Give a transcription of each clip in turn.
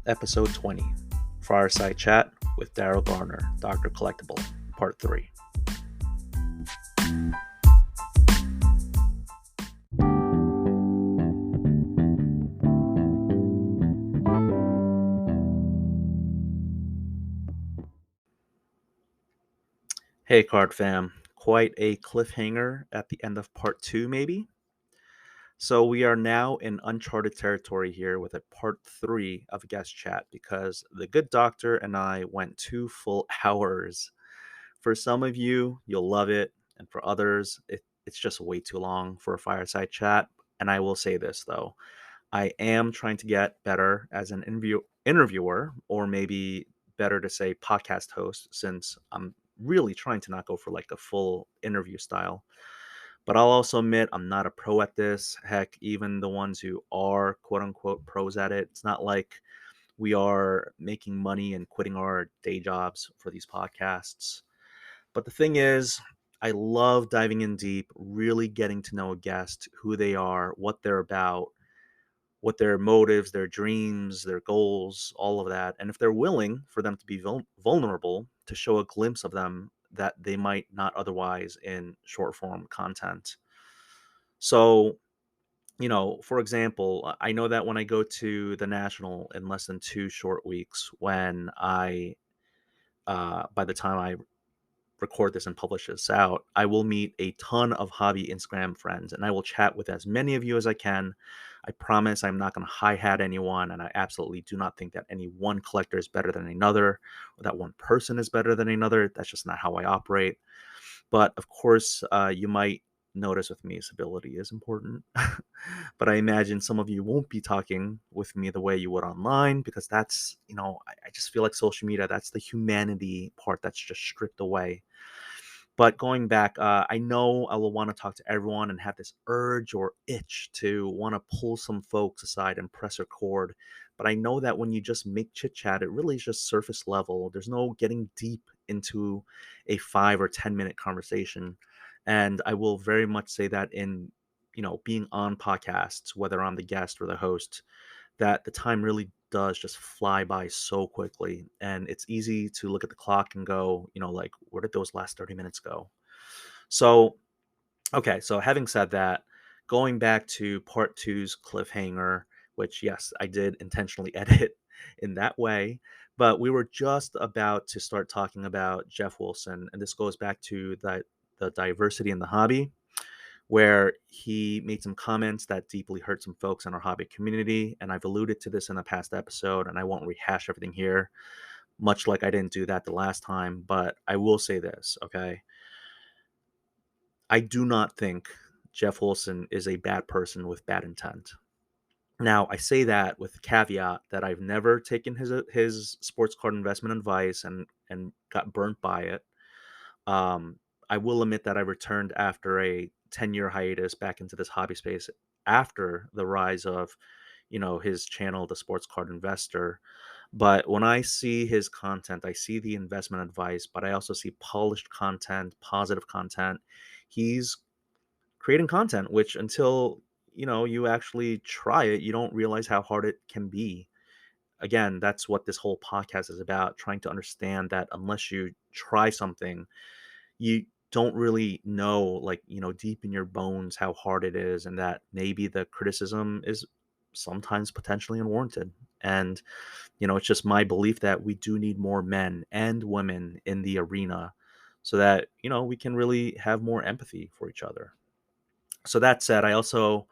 Episode 20, Fireside Chat with Darryl Garner, Dr. Collectible, Part 3. Hey, Card Fam. Quite a cliffhanger at the end of Part 2, maybe? So we are now in uncharted territory here with a Part 3 of Guest Chat because the good doctor and I went 2 full hours. For some of you, you'll love it, and for others, it's just way too long for a fireside chat. And I will say this, though. I am trying to get better as an interviewer, or maybe better to say podcast host, since I'm really trying to not go for like a full interview style. But I'll also admit I'm not a pro at this. Heck, even the ones who are quote unquote pros at it, it's not like we are making money and quitting our day jobs for these podcasts. But the thing is, I love diving in deep, really getting to know a guest, who they are, what they're about, what their motives, their dreams, their goals, all of that. And if they're willing for them to be vulnerable, to show a glimpse of them that they might not otherwise in short form content. So, for example, I know that when I go to the National in less than 2 short weeks, when by the time I record this and publish this out, I will meet a ton of hobby Instagram friends and I will chat with as many of you as I can. I promise I'm not going to hi hat anyone, and I absolutely do not think that any one collector is better than another or that one person is better than another. That's just not how I operate. But of course, you might notice with me, civility is important. But I imagine some of you won't be talking with me the way you would online because that's, I just feel like social media, that's the humanity part that's just stripped away. But going back, I know I will want to talk to everyone and have this urge or itch to want to pull some folks aside and press record. But I know that when you just make chit chat, it really is just surface level. There's no getting deep into a 5 or 10 minute conversation. And I will very much say that in, being on podcasts, whether I'm the guest or the host, that the time really does just fly by so quickly. And it's easy to look at the clock and go, like, where did those last 30 minutes go? So, okay, so having said that, going back to part two's cliffhanger, which, yes, I did intentionally edit in that way, but we were just about to start talking about Jeff Wilson. And this goes back to the diversity in the hobby, where he made some comments that deeply hurt some folks in our hobby community. And I've alluded to this in a past episode, and I won't rehash everything here, much like I didn't do that the last time. But I will say this, okay? I do not think Jeff Wilson is a bad person with bad intent. Now, I say that with the caveat that I've never taken his sports card investment advice and got burnt by it. I will admit that I returned after a 10-year hiatus back into this hobby space after the rise of, his channel, The Sports Card Investor. But when I see his content, I see the investment advice, but I also see polished content, positive content. He's creating content, which until, you actually try it, you don't realize how hard it can be. Again, that's what this whole podcast is about, trying to understand that unless you try something, you don't really know, like, deep in your bones how hard it is, and that maybe the criticism is sometimes potentially unwarranted. And, it's just my belief that we do need more men and women in the arena so that, we can really have more empathy for each other. So that said, I also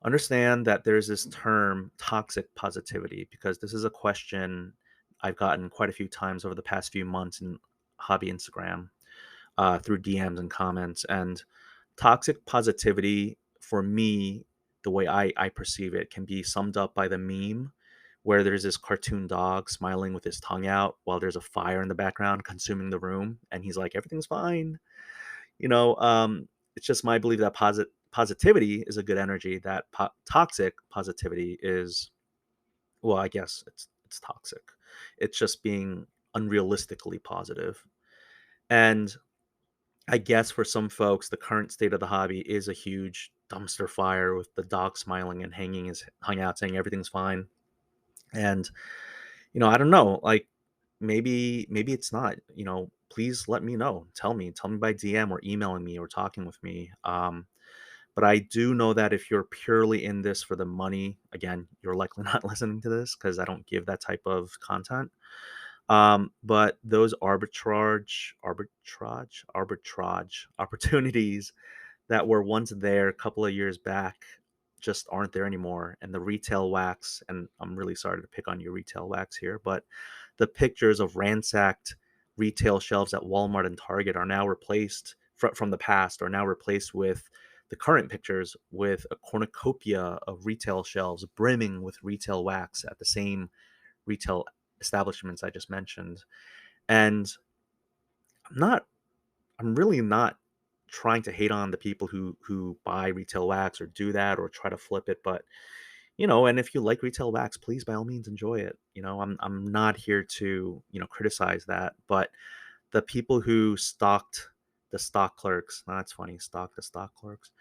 understand that there's this term toxic positivity, because this is a question I've gotten quite a few times over the past few months in hobby Instagram, through DMs and comments. And toxic positivity, for me, the way I perceive it, can be summed up by the meme where there's this cartoon dog smiling with his tongue out while there's a fire in the background consuming the room. And he's like, everything's fine. You know, it's just my belief that positivity is a good energy, that toxic positivity is, well, I guess it's toxic. It's just being unrealistically positive. And I guess for some folks, the current state of the hobby is a huge dumpster fire with the dog smiling and hung out saying everything's fine. And I don't know, like, maybe it's not, please let me know. Tell me by DM or emailing me or talking with me. But I do know that if you're purely in this for the money, again, you're likely not listening to this because I don't give that type of content. But those arbitrage opportunities that were once there a couple of years back just aren't there anymore. And the retail wax, and I'm really sorry to pick on your retail wax here, but the pictures of ransacked retail shelves at Walmart and Target are now replaced from the past, are now replaced with the current pictures with a cornucopia of retail shelves brimming with retail wax at the same retail establishments I just mentioned. And I'm not I'm really not trying to hate on the people who buy retail wax or do that or try to flip it, but and if you like retail wax, please by all means enjoy it. I'm not here to, criticize that, but the people who stalked the stock clerks, no, that's funny, stalked the stock clerks,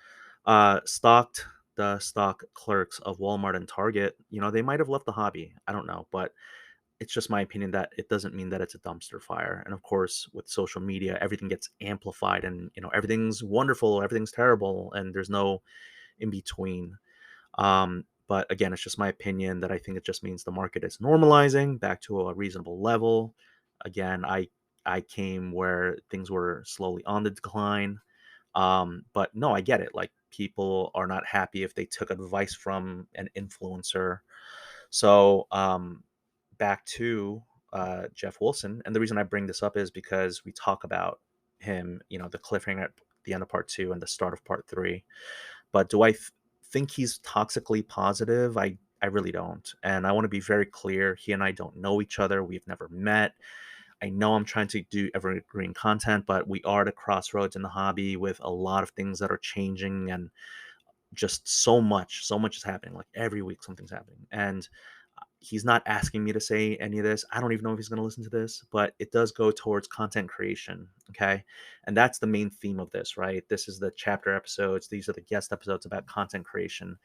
stalked the stock clerks of Walmart and Target, they might have left the hobby. I don't know, but it's just my opinion that it doesn't mean that it's a dumpster fire. And of course, with social media, everything gets amplified and, everything's wonderful, everything's terrible, and there's no in between. But again, it's just my opinion that I think it just means the market is normalizing back to a reasonable level. Again, I came where things were slowly on the decline. But no, I get it. Like, people are not happy if they took advice from an influencer. So back to Jeff Wilson, and the reason I bring this up is because we talk about him, the cliffhanger at the end of part two and the start of part three. But do I think he's toxically positive? I really don't. And I want to be very clear. He and I don't know each other. We've never met. I know I'm trying to do evergreen content, but we are at a crossroads in the hobby with a lot of things that are changing and just so much is happening. Like every week, something's happening. And he's not asking me to say any of this. I don't even know if he's going to listen to this, but it does go towards content creation. Okay. And that's the main theme of this, right? This is the chapter episodes. These are the guest episodes about content creation.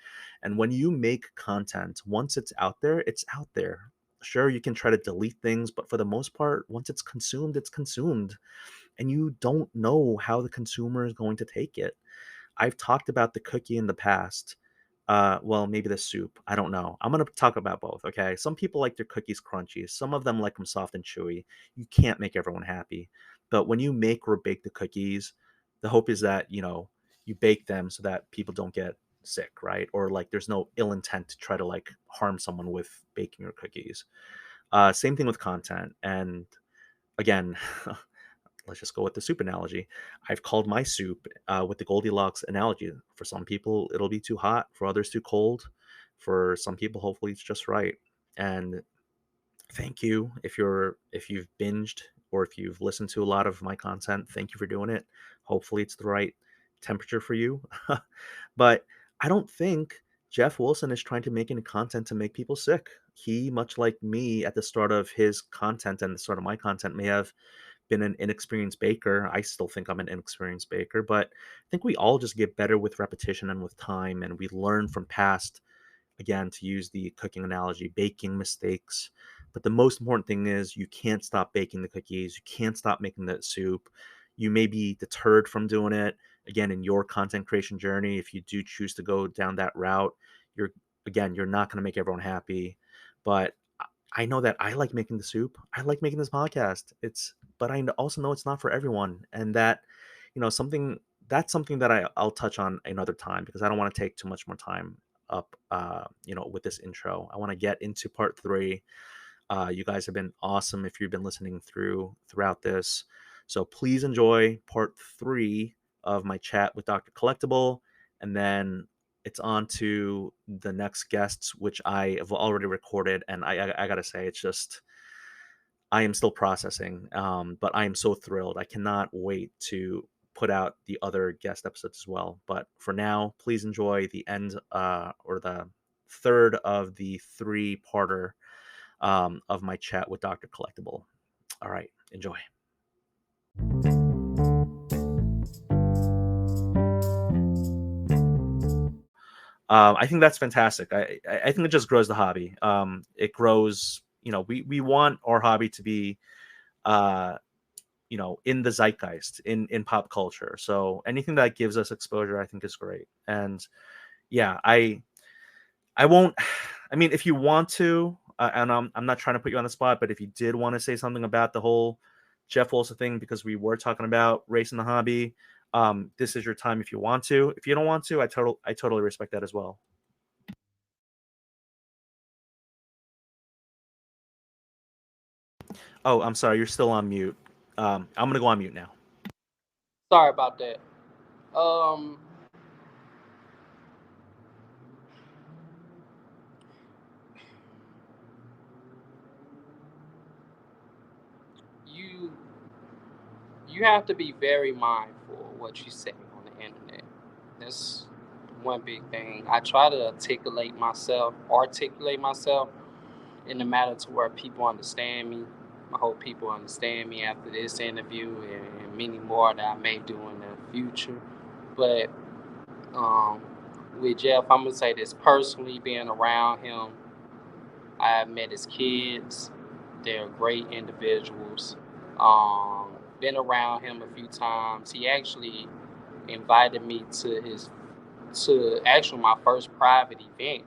And when you make content, once it's out there, it's out there. Sure, you can try to delete things, but for the most part, once it's consumed, it's consumed. And you don't know how the consumer is going to take it. I've talked about the cookie in the past. Well, maybe the soup. I don't know. I'm gonna talk about both. Okay. Some people like their cookies crunchy. Some of them like them soft and chewy. You can't make everyone happy. But when you make or bake the cookies, the hope is that you bake them so that people don't get sick, right? Or like there's no ill intent to try to like harm someone with baking your cookies. Same thing with content. And again, let's just go with the soup analogy. I've called my soup with the Goldilocks analogy. For some people, it'll be too hot. For others, too cold. For some people, hopefully, it's just right. And thank you if you've binged or if you've listened to a lot of my content. Thank you for doing it. Hopefully, it's the right temperature for you. But I don't think Jeff Wilson is trying to make any content to make people sick. He, much like me at the start of his content and the start of my content, may have been an inexperienced baker. I still think I'm an inexperienced baker, but I think we all just get better with repetition and with time, and we learn from past, again, to use the cooking analogy, baking mistakes. But the most important thing is you can't stop baking the cookies. You can't stop making that soup. You may be deterred from doing it. Again, in your content creation journey, if you do choose to go down that route, you're not going to make everyone happy. But I know that I like making the soup. I like making this podcast. But I also know it's not for everyone, and that, something that's something that I'll touch on another time because I don't want to take too much more time up, with this intro. I want to get into part three. You guys have been awesome if you've been listening throughout this. So please enjoy part three of my chat with Dr. Collectible, and then it's on to the next guests, which I have already recorded. And I gotta say, it's just I am still processing, but I am so thrilled. I cannot wait to put out the other guest episodes as well. But for now, please enjoy the end or the third of the three-parter of my chat with Dr. Collectible. All right, enjoy. I think that's fantastic. I think it just grows the hobby. It grows. We want our hobby to be uh, in the zeitgeist, in pop culture. So anything that gives us exposure, I think is great. And yeah, I won't. I mean, if you want to, and I'm not trying to put you on the spot, but if you did want to say something about the whole Jeff Wilson thing, because we were talking about race in the hobby, this is your time if you want to. If you don't want to, I totally respect that as well. Oh, I'm sorry, you're still on mute. I'm gonna go on mute now. Sorry about that. Um, you you have to be very mindful of what you say on the internet. That's one big thing. I try to articulate myself in a matter to where people understand me. I hope people understand me after this interview and many more that I may do in the future. But um, with Jeff, I'm gonna say this personally. Being around him, I met his kids. They're great individuals. Been around him a few times. He actually invited me to actually my first private event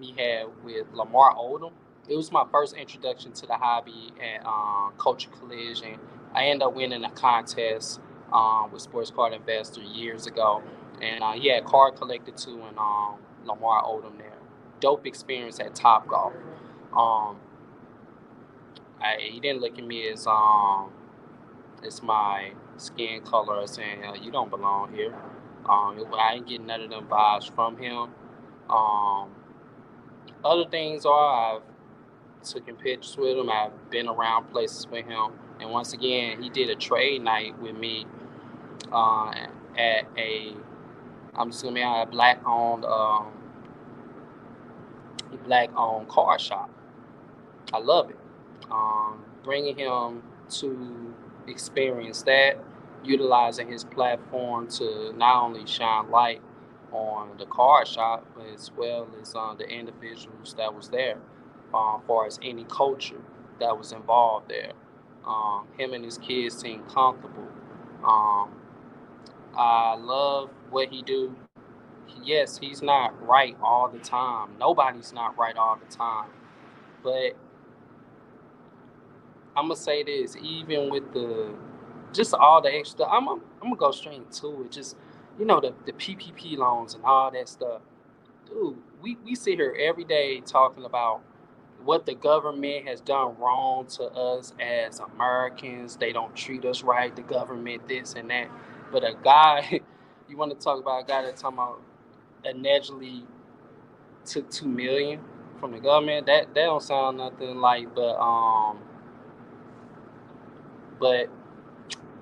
he had with Lamar Odom. It was my first introduction to the hobby at Culture Collision. I ended up winning a contest with Sports Card Investor years ago, and he had card collected too, and Lamar Odom there. Dope experience at Top Golf. Um, he didn't look at me as my skin color, saying you don't belong here. I ain't getting none of them vibes from him. Um, Other things are I've taken pictures with him. I've been around places with him, and once again, he did a trade night with me uh, at a I'm just gonna be a black owned car shop. I love it. Bringing him to experience that, utilizing his platform to not only shine light on the car shop, but as well as the individuals that was there, as far as any culture that was involved there. Him and his kids seem comfortable. Um, I love what he do. Yes, he's not right all the time. Nobody's not right all the time. But I'm gonna say this, even with the just all the extra, I'm gonna go straight to it. Just the PPP loans and all that stuff, dude. We sit here every day talking about what the government has done wrong to us as Americans. They don't treat us right. The government this and that. But a guy, you want to talk about a guy that's talking about allegedly took 2 million from the government? That don't sound nothing like, but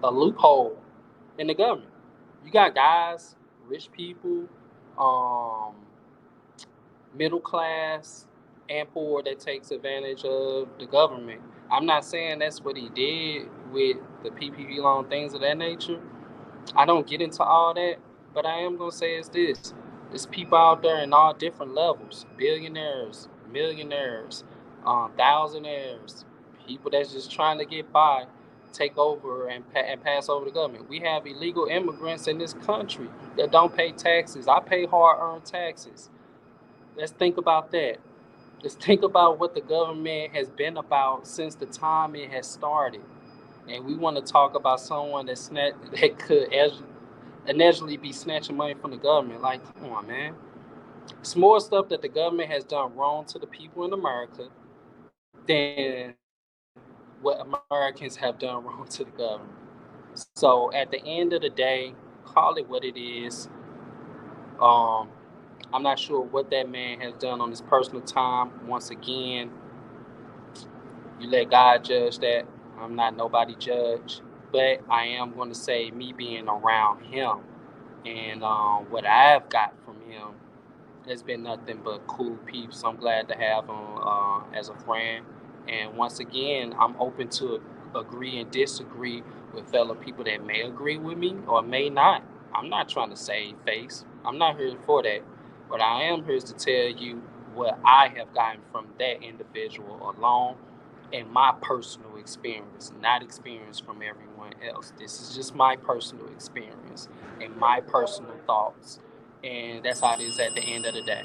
a loophole in the government. You got guys, rich people, um, middle class, and poor that takes advantage of the government. I'm not saying that's what he did with the PPP loan, things of that nature. I don't get into all that, but I am gonna say it's this: there's people out there in all different levels, billionaires, millionaires, thousandaires, people that's just trying to get by, take over and pass over the government. We have illegal immigrants in this country that don't pay taxes. I pay hard-earned taxes. Let's think about that. Let's think about what the government has been about since the time it has started. And we want to talk about someone that could allegedly be snatching money from the government. Like, come on, man. It's more stuff that the government has done wrong to the people in America than what Americans have done wrong to the government. So at the end of the day, call it what it is. Um, I'm not sure what that man has done on his personal time. Once again, you let God judge that. I'm not nobody judge. But I am going to say, me being around him and what I've got from him has been nothing but cool peeps. I'm glad to have him as a friend. And once again, I'm open to agree and disagree with fellow people that may agree with me or may not. I'm not trying to save face. I'm not here for that. But I am here to tell you what I have gotten from that individual alone and my personal experience, not experience from everyone else. This is just my personal experience and my personal thoughts. And that's how it is at the end of the day.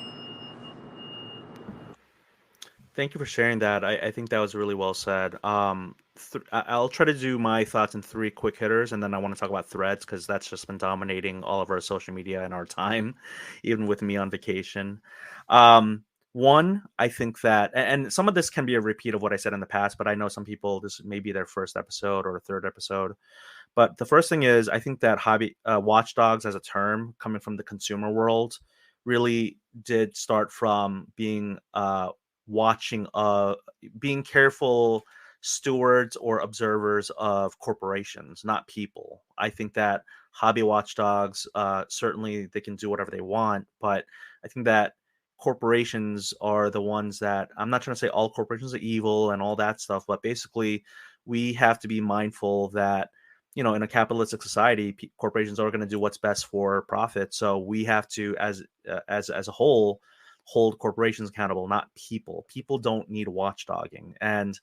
Thank you for sharing that. I think that was really well said. I'll try to do my thoughts in three quick hitters, and then I want to talk about threads because that's just been dominating all of our social media and our time, even with me on vacation. One, I think that, and some of this can be a repeat of what I said in the past, but I know some people, this may be their first episode or third episode. But the first thing is, I think that hobby watchdogs as a term coming from the consumer world really did start from being watching being careful stewards or observers of corporations, not people. I think that hobby watchdogs certainly they can do whatever they want, but I think that corporations are the ones that I'm not trying to say all corporations are evil and all that stuff, but basically we have to be mindful that in a capitalistic society, corporations are going to do what's best for profit. So we have to, as a whole, hold corporations accountable, not people. People don't need watchdogging. And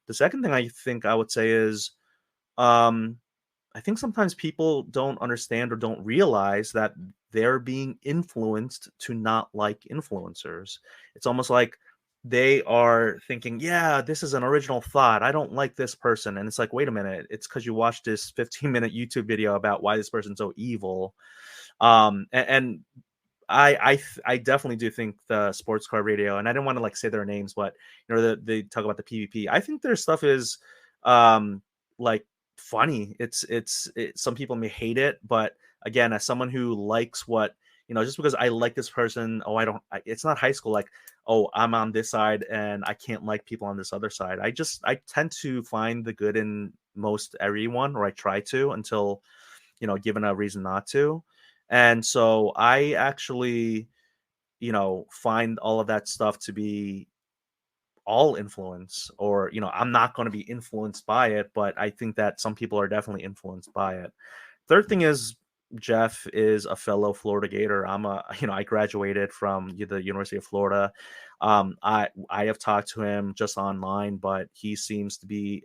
the second thing I think I would say is, um, I think sometimes people don't understand or don't realize that they're being influenced to not like influencers. It's almost like they are thinking, yeah, this is an original thought. I don't like this person. And it's like, wait a minute. It's because you watched this 15-minute YouTube video about why this person's so evil. And I definitely do think the sports car radio, and I didn't want to like say their names, but they talk about the PvP. I think their stuff is like funny. Some people may hate it, but again, as someone who likes what just because I like this person, oh, it's not high school. Like, oh, I'm on this side and I can't like people on this other side. I tend to find the good in most everyone, or I try to until given a reason not to. And so I actually, find all of that stuff to be all influence, or, I'm not going to be influenced by it, but I think that some people are definitely influenced by it. Third thing is Jeff is a fellow Florida Gator. I graduated from the University of Florida. I have talked to him just online, but he seems to be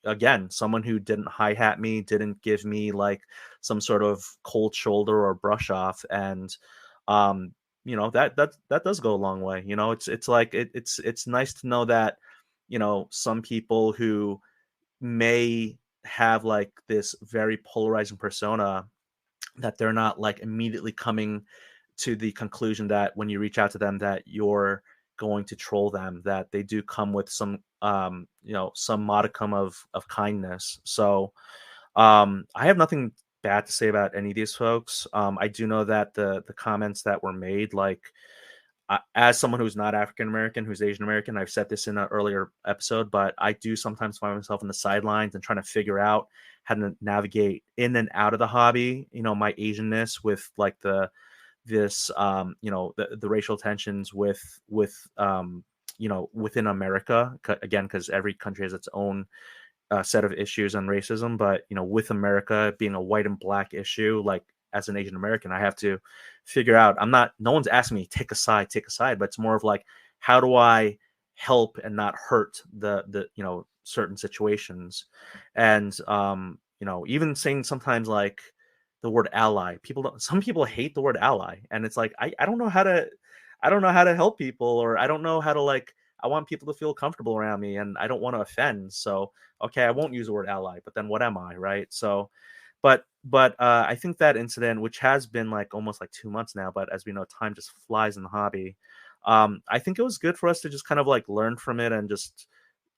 again someone who didn't hi hat me, didn't give me like some sort of cold shoulder or brush off, and um, that does go a long way. It's like it's nice to know that some people who may have like this very polarizing persona, that they're not like immediately coming to the conclusion that when you reach out to them that you're going to troll them, that they do come with some some modicum of kindness. So I have nothing bad to say about any of these folks. I do know that the comments that were made, like as someone who's not African American, who's Asian American, I've said this in an earlier episode, but I do sometimes find myself in the sidelines and trying to figure out how to navigate in and out of the hobby. My Asianness with like the racial tensions within America. Again, because every country has its own set of issues on racism, but with America being a white and black issue, like as an Asian American, I have to figure out. No one's asking me take a side, but it's more of like, how do I help and not hurt the certain situations, and even saying sometimes like the word ally. Some people hate the word ally, and it's like I don't know how to help people, or I don't know how to like. I want people to feel comfortable around me, and I don't want to offend. So okay, I won't use the word ally, but then what am I, right? So, but I think that incident, which has been like almost like 2 months now, but as we know, time just flies in the hobby. I think it was good for us to just kind of like learn from it and just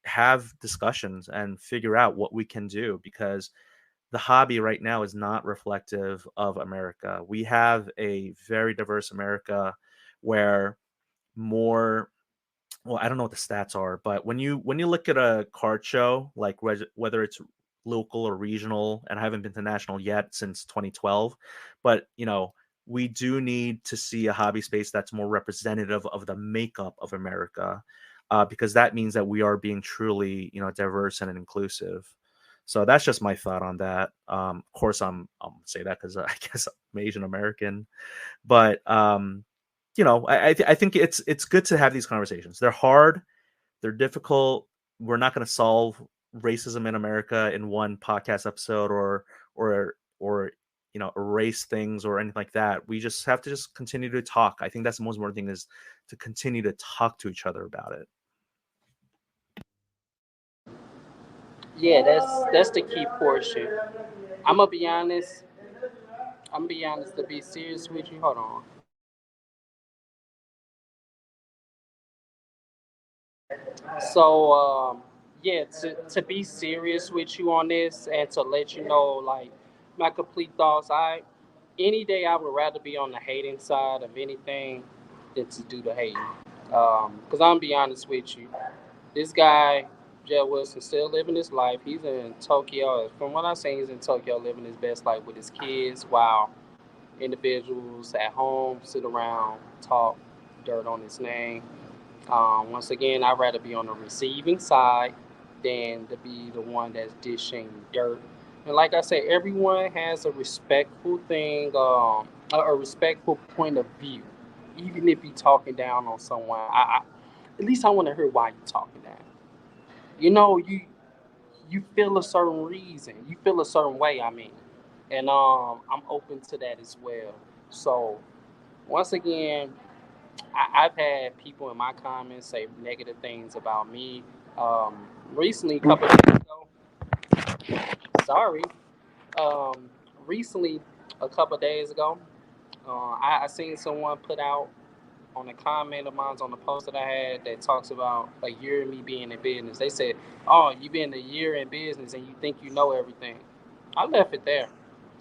have discussions and figure out what we can do, because the hobby right now is not reflective of America. We have a very diverse America where more well, I don't know what the stats are, but when you look at a card show, like whether it's local or regional, and I haven't been to national yet since 2012, but we do need to see a hobby space that's more representative of the makeup of America, because that means that we are being truly diverse and inclusive. So that's just my thought on that. Of course, I'm say that because I guess I'm Asian American, but I think it's good to have these conversations. They're hard, they're difficult. We're not going to solve racism in America in one podcast episode, or erase things or anything like that. We just have to just continue to talk. I think that's the most important thing, is to continue to talk to each other about it. Yeah, that's the key portion. I'm gonna be honest. I'm gonna be honest. To be serious with you, hold on. So, yeah, to be serious with you on this and to let you know, like, my complete thoughts, any day I would rather be on the hating side of anything than to do the hating. Because I'm gonna be honest with you, this guy, Jed Wilson, still living his life. He's in Tokyo. From what I say, he's in Tokyo living his best life with his kids, while individuals at home sit around, talk dirt on his name. Once again, I'd rather be on the receiving side than to be the one that's dishing dirt. And like I said, everyone has a respectful thing, a respectful point of view. Even if you're talking down on someone, at least I want to hear why you're talking down. You know, you feel a certain reason, you feel a certain way. I mean, and I'm open to that as well. So once again, I've had people in my comments say negative things about me. Recently, a couple days ago, sorry, um, recently, a couple days ago, I seen someone put out on a comment of mine on the post that I had that talks about a year of me being in business. They said, "Oh, you been a year in business and you think you know everything." I left it there.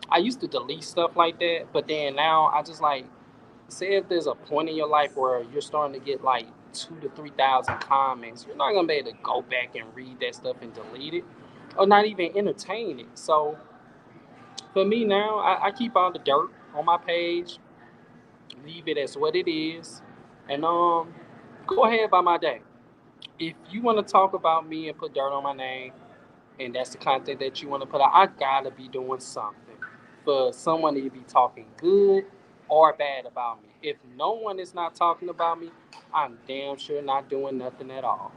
I used to delete stuff like that, but then now I just like, say if there's a point in your life where you're starting to get like 2 to 3 thousand comments, you're not gonna be able to go back and read that stuff and delete it, or not even entertain it. So for me now, I keep all the dirt on my page, leave it as what it is, and go ahead by my day. If you want to talk about me and put dirt on my name, and that's the content that you want to put out, I gotta be doing something for someone to be talking good or bad about me. If no one is not talking about me, I'm damn sure not doing nothing at all.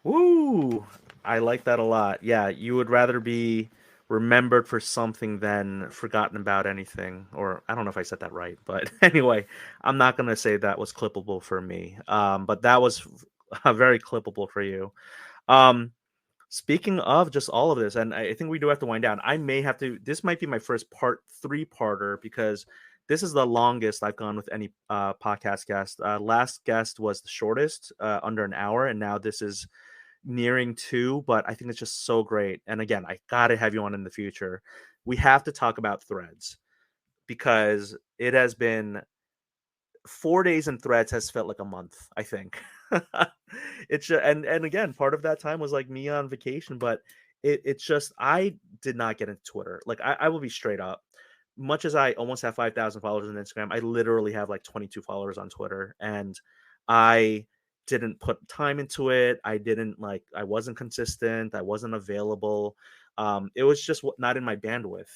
Woo! I like that a lot. Yeah, you would rather be remembered for something than forgotten about anything. Or I don't know if I said that right, but anyway, I'm not gonna say that was clippable for me. But that was very clippable for you. Um, Speaking of just all of this, and I think we do have to wind down. I may have to. This might be my first part three-parter, because this is the longest I've gone with any podcast guest. Last guest was the shortest, under an hour, and now this is nearing two. But I think it's just so great. And again, I gotta have you on in the future. We have to talk about Threads, because it has been 4 days in Threads has felt like a month, I think. And again, part of that time was like me on vacation, but it's just, I did not get into Twitter. Like, I will be straight up. Much as I almost have 5,000 followers on Instagram, I literally have like 22 followers on Twitter, and I didn't put time into it. I wasn't consistent. I wasn't available. It was just not in my bandwidth.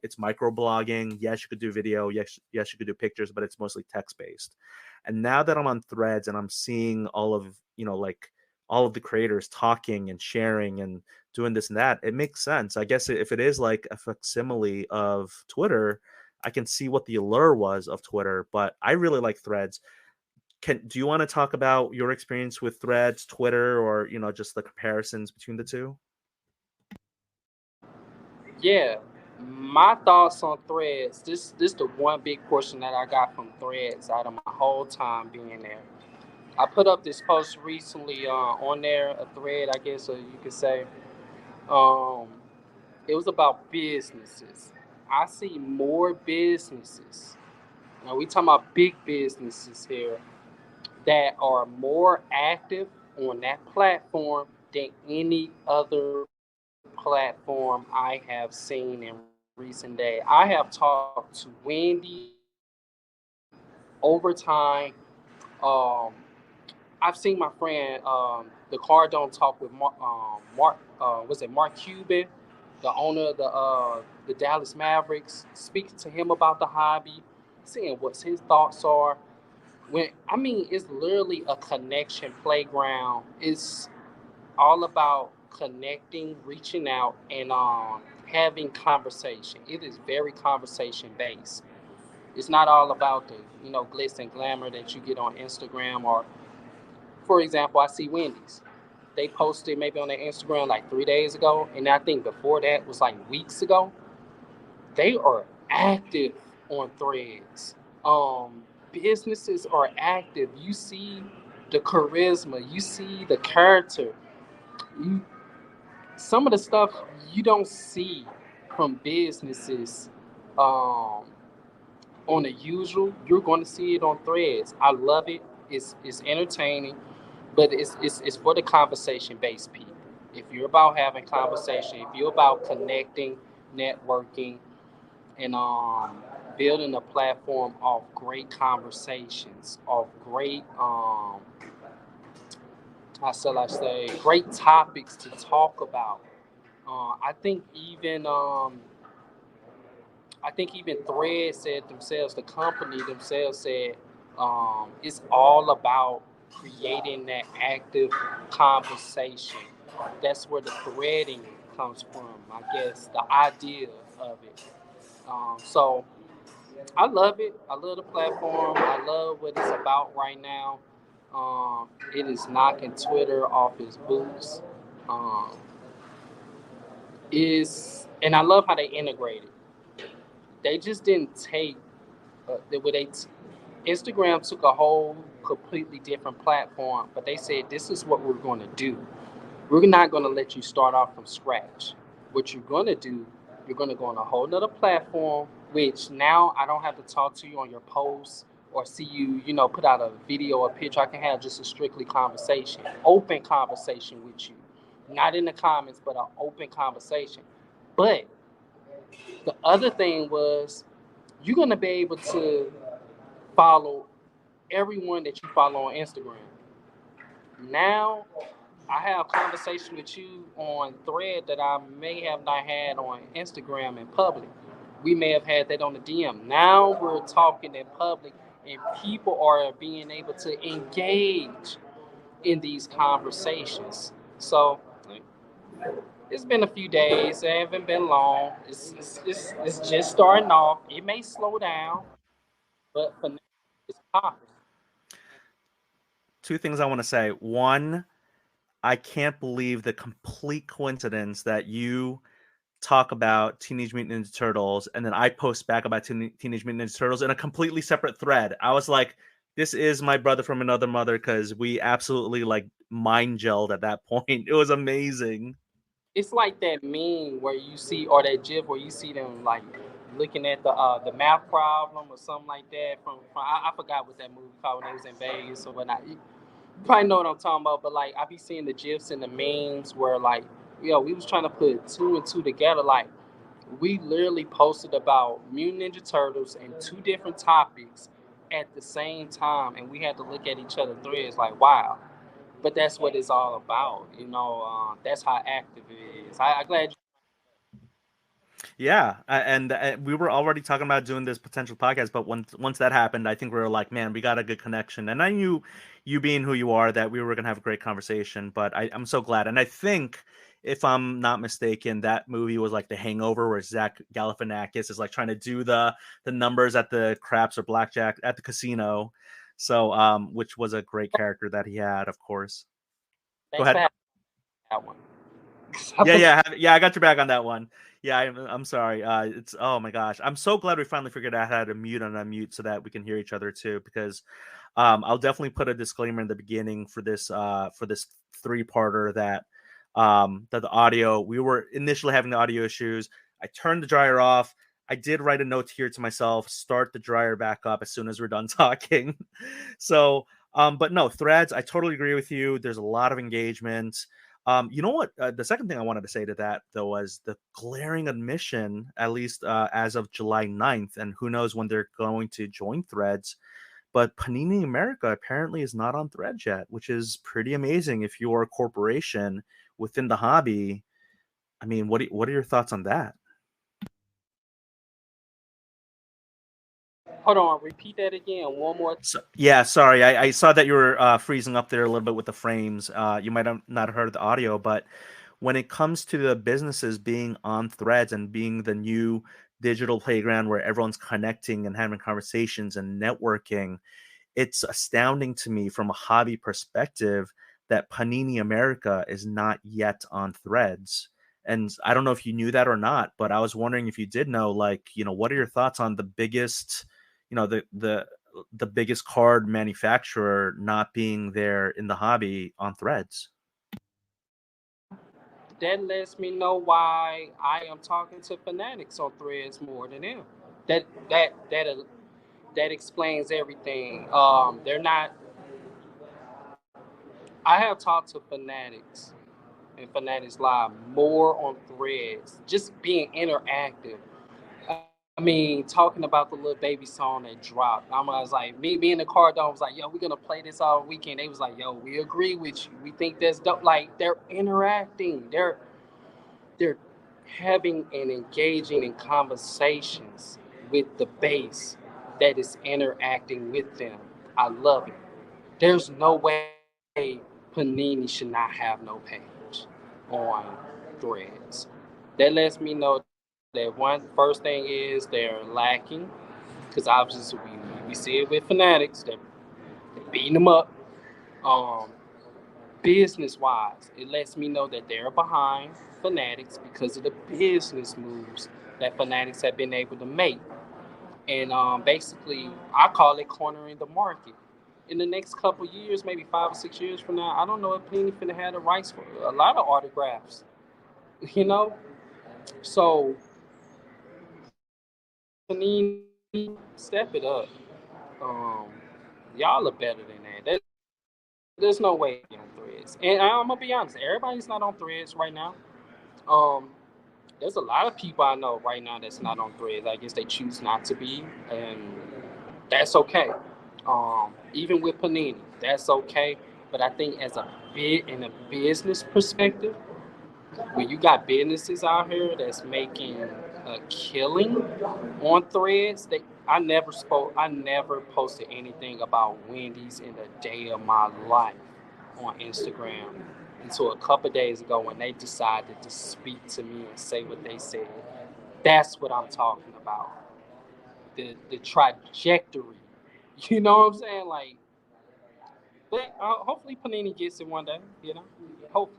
It's microblogging. Yes, you could do video. Yes, you could do pictures, but it's mostly text based. And now that I'm on Threads and I'm seeing all of the creators talking and sharing and doing this and that, it makes sense. I guess if it is like a facsimile of Twitter, I can see what the allure was of Twitter. But I really like Threads. Do you want to talk about your experience with Threads, Twitter, or just the comparisons between the two? Yeah, my thoughts on Threads. This the one big portion that I got from Threads out of my whole time being there. I put up this post recently on there, a thread, I guess, you could say. Um, it was about businesses. I see more businesses. Now we talking about big businesses here that are more active on that platform than any other platform I have seen in recent day. I have talked to Wendy over time. Um, I've seen my friend, the car don't talk with Mark. Was it Mark Cuban? the owner of the Dallas Mavericks, speaking to him about the hobby, seeing what his thoughts are. It's literally a connection playground. It's all about connecting, reaching out, and having conversation. It is very conversation based. It's not all about the glitz and glamour that you get on Instagram. Or, for example, I see Wendy's. They posted maybe on their Instagram like 3 days ago, and I think before that was like weeks ago. They are active on Threads. Um, Businesses are active. You see the charisma. You see the character. You Some of the stuff you don't see from businesses um, on the usual. You're going to see it on Threads. I love it. It's entertaining, but it's for the conversation based people. If you're about having conversation, if you're about connecting, networking, and building a platform of great conversations, of great how shall I say, great topics to talk about. I think even Thread said themselves, the company themselves said, it's all about creating that active conversation. That's where the threading comes from, I guess, the idea of it. So I love it. I love the platform. I love what it's about right now. It is knocking Twitter off its boots. Um, and I love how they integrated. They just didn't take the way Instagram took a whole completely different platform, but they said this is what we're going to do. We're not going to let you start off from scratch. What you're going to do, you're going to go on a whole nother platform, which now I don't have to talk to you on your posts or see you, put out a video or picture. I can have just a strictly conversation, open conversation with you. Not in the comments, but an open conversation. But the other thing was you're going to be able to follow everyone that you follow on Instagram. Now I have conversation with you on Thread that I may have not had on Instagram in public. We may have had that on the DM. Now we're talking in public, and people are being able to engage in these conversations. So it's been a few days. It haven't been long. It's just starting off. It may slow down, but for now, it's popping. Two things I want to say. One, I can't believe the complete coincidence that you talk about Teenage Mutant Ninja Turtles and then I post back about Teenage Mutant Ninja Turtles in a completely separate thread. I was like, this is my brother from another mother because we absolutely like mind gelled at that point. It was amazing. It's like that meme where you see, or that GIF where you see them like looking at the math problem or something like that. From I forgot what that movie called when they was in Vegas or whatnot. You probably know what I'm talking about, but like I be seeing the GIFs and the memes where like, we was trying to put two and two together. Like we literally posted about Mutant Ninja Turtles and two different topics at the same time, and we had to look at each other threads like, wow. But that's what it's all about, that's how active it is. I glad. Yeah, and we were already talking about doing this potential podcast, but once that happened, I think we were like, man, we got a good connection, and I knew you being who you are that we were gonna have a great conversation. But I'm so glad, and I think if I'm not mistaken, that movie was like The Hangover, where Zach Galifianakis is like trying to do the numbers at the craps or blackjack at the casino. So, which was a great character that he had, of course. Go Thanks for ahead. having that one. Yeah, yeah, yeah. I got your back on that one. Yeah, I'm sorry. It's oh my gosh. I'm so glad we finally figured out how to mute and unmute so that we can hear each other too. Because I'll definitely put a disclaimer in the beginning for this three-parter that the audio we were initially having the audio issues. I turned the dryer off. I did write a note here to myself: start the dryer back up as soon as we're done talking. So, but no, threads. I totally agree with you. There's a lot of engagement. You know what? The second thing I wanted to say to that, though, was the glaring admission, at least as of July 9th, and who knows when they're going to join Threads. But Panini America apparently is not on Threads yet, which is pretty amazing if you're a corporation within the hobby. I mean, what are your thoughts on that? Hold on, repeat that again one more. So, yeah, sorry, I saw that you were freezing up there a little bit with the frames. You might have not heard the audio, but when it comes to the businesses being on threads and being the new digital playground where everyone's connecting and having conversations and networking, it's astounding to me from a hobby perspective that Panini America is not yet on threads. And I don't know if you knew that or not, but I was wondering if you did know, like, what are your thoughts on the biggest, the biggest card manufacturer not being there in the hobby on threads? That lets me know why I am talking to fanatics on threads more than them. That that that uh, that explains everything. They're not. I have talked to fanatics and fanatics live more on threads, just being interactive. I mean, talking about the little baby song that dropped. I was like, me in the car, though, I was like, yo, we're gonna play this all weekend. They was like, yo, we agree with you. We think that's dope. Like they're interacting. They're having and engaging in conversations with the base that is interacting with them. I love it. There's no way Panini should not have no page on threads. That lets me know that one first thing is they're lacking because obviously we see it with fanatics. They're beating them up. Um, Business wise, it lets me know that they're behind Fanatics because of the business moves that Fanatics have been able to make. And basically, I call it cornering the market. In the next couple years, maybe 5 or 6 years from now, I don't know if Panini finna have the rights for a lot of autographs. You know, so Panini, step it up. Um, y'all are better than that. There's no way on threads. And I'm gonna be honest, everybody's not on threads right now. Um, there's a lot of people I know right now that's not on threads. I guess they choose not to be, and that's okay. Even with Panini, that's okay. But I think as a bit in a business perspective, when you got businesses out here that's making a killing on threads, I never posted anything about Wendy's in a day of my life on Instagram until a couple days ago when they decided to speak to me and say what they said. That's what I'm talking about. The trajectory. You know what I'm saying? Like, but hopefully Panini gets it one day. Hope.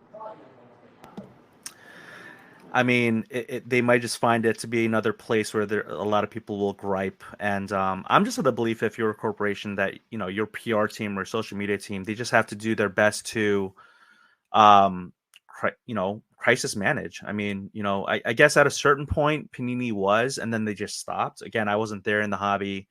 I mean, they might just find it to be another place where a lot of people will gripe. And I'm just of the belief if you're a corporation that, your PR team or social media team, they just have to do their best to, um, crisis manage. I mean, I guess at a certain point, Panini was, and then they just stopped. Again, I wasn't there in the hobby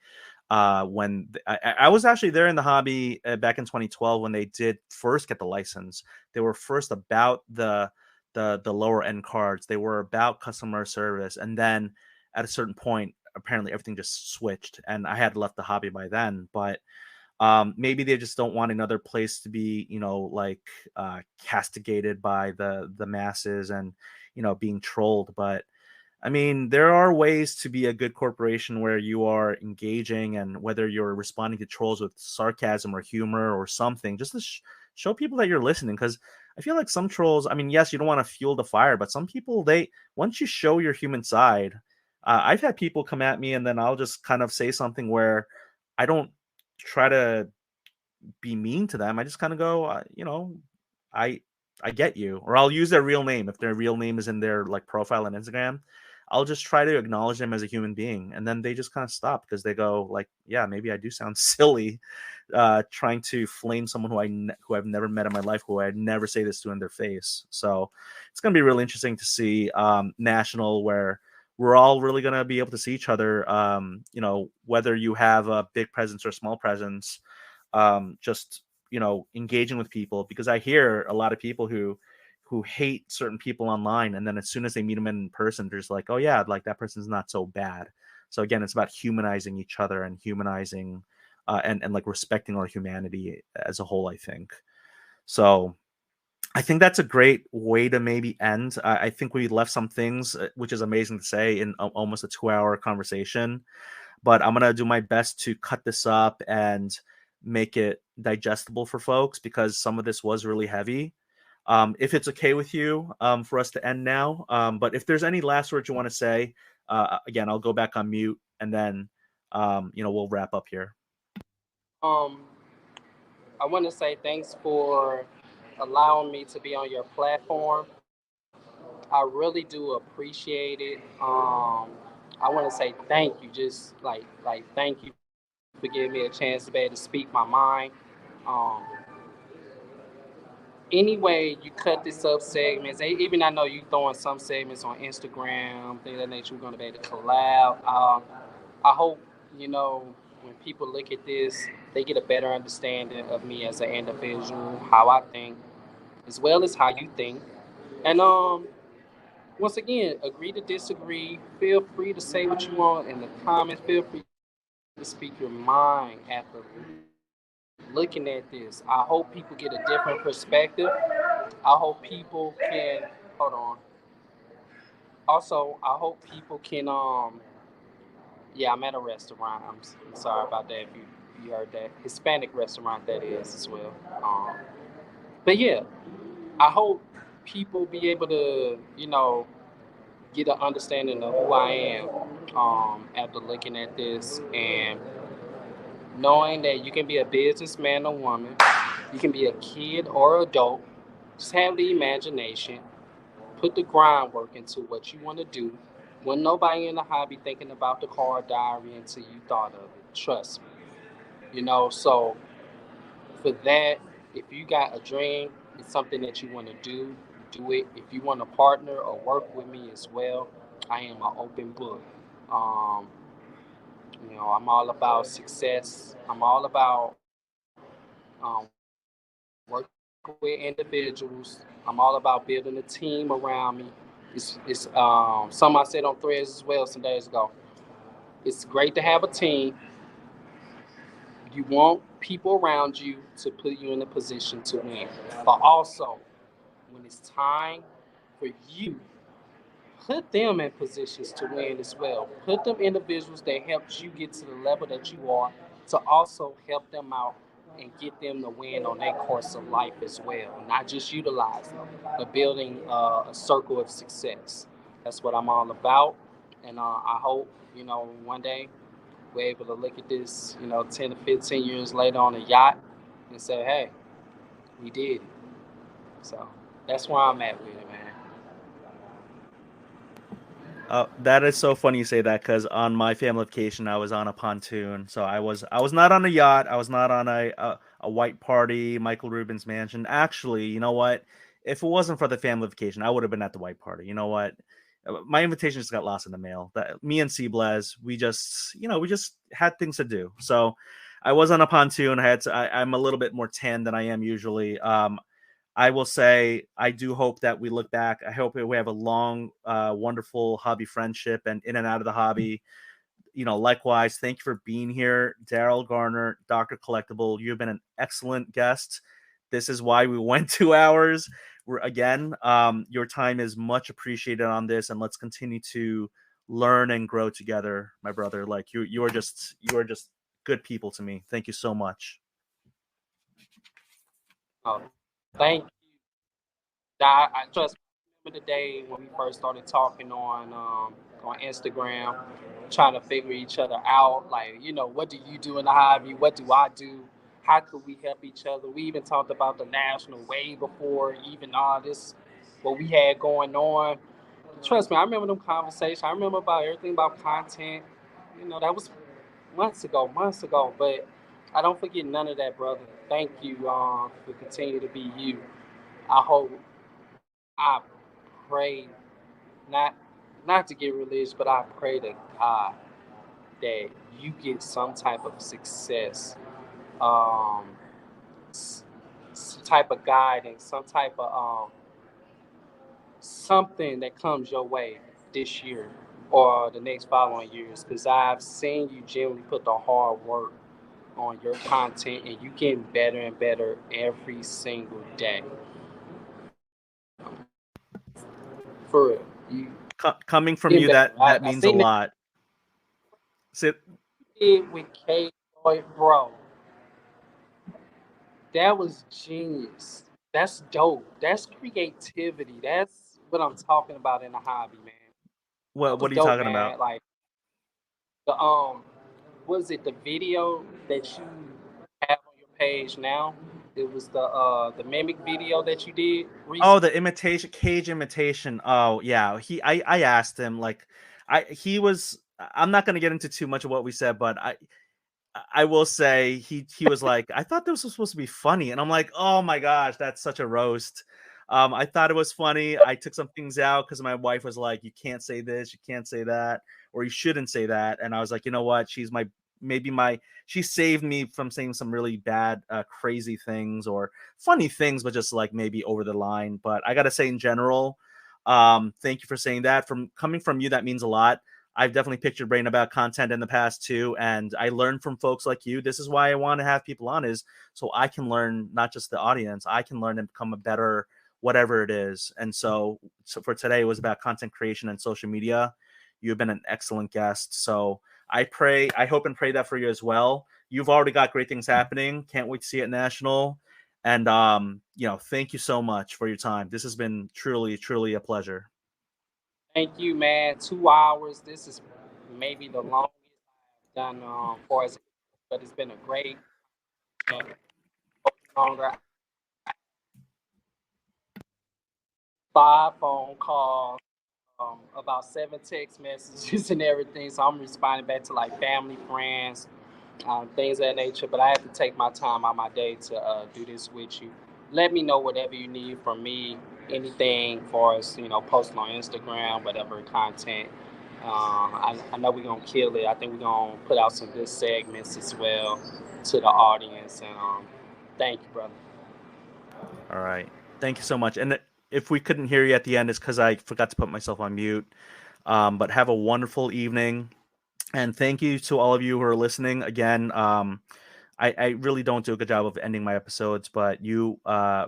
when I was actually there in the hobby back in 2012 when they did first get the license. They were first about the lower end cards. They were about customer service, and then at a certain point, apparently everything just switched, and I had left the hobby by then. But maybe they just don't want another place to be, like castigated by the masses and being trolled. But I mean, there are ways to be a good corporation where you are engaging, and whether you're responding to trolls with sarcasm or humor or something, just to show people that you're listening. Because I feel like some trolls, I mean, yes, you don't want to fuel the fire, but some people, once you show your human side, I've had people come at me and then I'll just kind of say something where I don't try to be mean to them. I just kind of go, I I get you, or I'll use their real name if their real name is in their like profile on Instagram. I'll just try to acknowledge them as a human being, and then they just kind of stop because they go like, yeah, maybe I do sound silly, trying to flame someone who I've never met in my life, who I'd never say this to in their face. So it's gonna be really interesting to see national where we're all really gonna be able to see each other. Whether you have a big presence or small presence, just engaging with people, because I hear a lot of people who hate certain people online, and then as soon as they meet them in person, they're just like, oh yeah, like that person's not so bad. So again, it's about humanizing each other and humanizing and like respecting our humanity as a whole, I think. So I think that's a great way to maybe end. I think we left some things, which is amazing to say, in almost a 2-hour conversation. But I'm gonna do my best to cut this up and make it digestible for folks because some of this was really heavy. If it's okay with you, for us to end now, but if there's any last words you want to say, again, I'll go back on mute and then, we'll wrap up here. Um, I want to say thanks for allowing me to be on your platform. I really do appreciate it. I want to say thank you, just thank you for giving me a chance to be able to speak my mind. Um, Anyway, you cut this up segments. Even I know you throwing some segments on Instagram, things of that nature. We're gonna be able to collab. I hope you know when people look at this, they get a better understanding of me as an individual, how I think, as well as how you think. And once again, agree to disagree. Feel free to say what you want in the comments. Feel free to speak your mind after looking at this. I hope people get a different perspective. I hope people can hold on. Also, I hope people can yeah, I'm at a restaurant. I'm sorry about that if you heard that. Hispanic restaurant that is as well. But yeah, I hope people be able to, get an understanding of who I am after looking at this and knowing that you can be a businessman or woman, you can be a kid or adult. Just have the imagination, put the groundwork into what you want to do. When nobody in the hobby thinking about the car diary until you thought of it. Trust me. So for that, if you got a dream, it's something that you want to do it. If you want to partner or work with me as well, I am an open book. Um, I'm all about success. I'm all about working with individuals. I'm all about building a team around me. It's something I said on threads as well some days ago. It's great to have a team. You want people around you to put you in a position to win. But also, when it's time for you, put them in positions to win as well. Put them individuals that helped you get to the level that you are to also help them out and get them to win on their course of life as well. Not just utilize them, but building a circle of success. That's what I'm all about. And I hope, one day we're able to look at this, 10 to 15 years later on a yacht and say, hey, we did it. So that's where I'm at with it, man. That is so funny you say that because on my family vacation, I was on a pontoon. So I was not on a yacht. I was not on a white party, Michael Rubin's mansion. Actually, you know what? If it wasn't for the family vacation, I would have been at the white party. You know what? My invitation just got lost in the mail. That me and Blaise, we just had things to do. So I was on a pontoon. I'm a little bit more tan than I am usually. I will say I do hope that we look back. I hope we have a long, wonderful hobby friendship and in and out of the hobby. Likewise, thank you for being here, Darryl, Garner, Dr. Collectible. You've been an excellent guest. This is why we went 2 hours. Your time is much appreciated on this, and let's continue to learn and grow together, my brother. Like you are just good people to me. Thank you so much. Thank I trust me. I remember the day when we first started talking on Instagram, trying to figure each other out. Like, what do you do in the hobby? What do I do? How could we help each other? We even talked about the national way before even all this what we had going on. Trust me, I remember them conversations. I remember about everything about content. That was months ago. But I don't forget none of that, brother. Thank you for continue to be you. I hope I pray not not to get religious, but I pray to God that you get some type of success, um, some type of guidance, some type of something that comes your way this year or the next following years. Because I've seen you generally put the hard work on your content, and you getting better and better every single day. For real. You Coming from getting you, better. that I means a seen that lot. So, you did with K Boy, bro. That was genius. That's dope. That's creativity. That's what I'm talking about in a hobby, man. That what was are you dope, talking about? man. Like the was it the video that you have on your page now? It was the mimic video that you did Oh, recently. the imitation cage imitation. Oh, yeah. I asked him like he was I'm not going to get into too much of what we said, but I will say he was like, I thought this was supposed to be funny, and I'm like, oh my gosh, that's such a roast. I thought it was funny. I took some things out because my wife was like, you can't say this, you can't say that, or you shouldn't say that, and I was like, you know what? She's my maybe my she saved me from saying some really bad, crazy things or funny things, but just like maybe over the line. But I gotta say, in general, thank you for saying that. From coming from you, that means a lot. I've definitely picked your brain about content in the past too, and I learned from folks like you. This is why I want to have people on, is so I can learn, not just the audience. I can learn and become a better whatever it is. And so for today, it was about content creation and social media. You've been an excellent guest. So I hope and pray that for you as well. You've already got great things happening. Can't wait to see it at national. And thank you so much for your time. This has been truly, truly a pleasure. Thank you, man. 2 hours. This is maybe the longest I've done for us, but it's been a great and longer. 5 phone calls, about 7 text messages and everything. So I'm responding back to like family, friends, things of that nature. But I have to take my time out my day to do this with you. Let me know whatever you need from me, anything for us, posting on Instagram, whatever content. I know we're gonna kill it. I think we're gonna put out some good segments as well to the audience. And thank you, brother. All right. Thank you so much. And if we couldn't hear you at the end, it's because I forgot to put myself on mute. But have a wonderful evening. And thank you to all of you who are listening. Again, I really don't do a good job of ending my episodes, but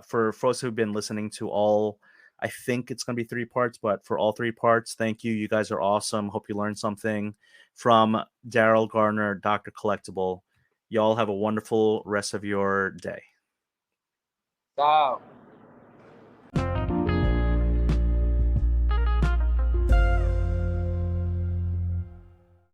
for folks who've been listening to all, I think it's going to be 3 parts, but for all 3 parts, thank you. You guys are awesome. Hope you learned something from Darryl, Garner, Dr. Collectible. Y'all have a wonderful rest of your day. Ciao.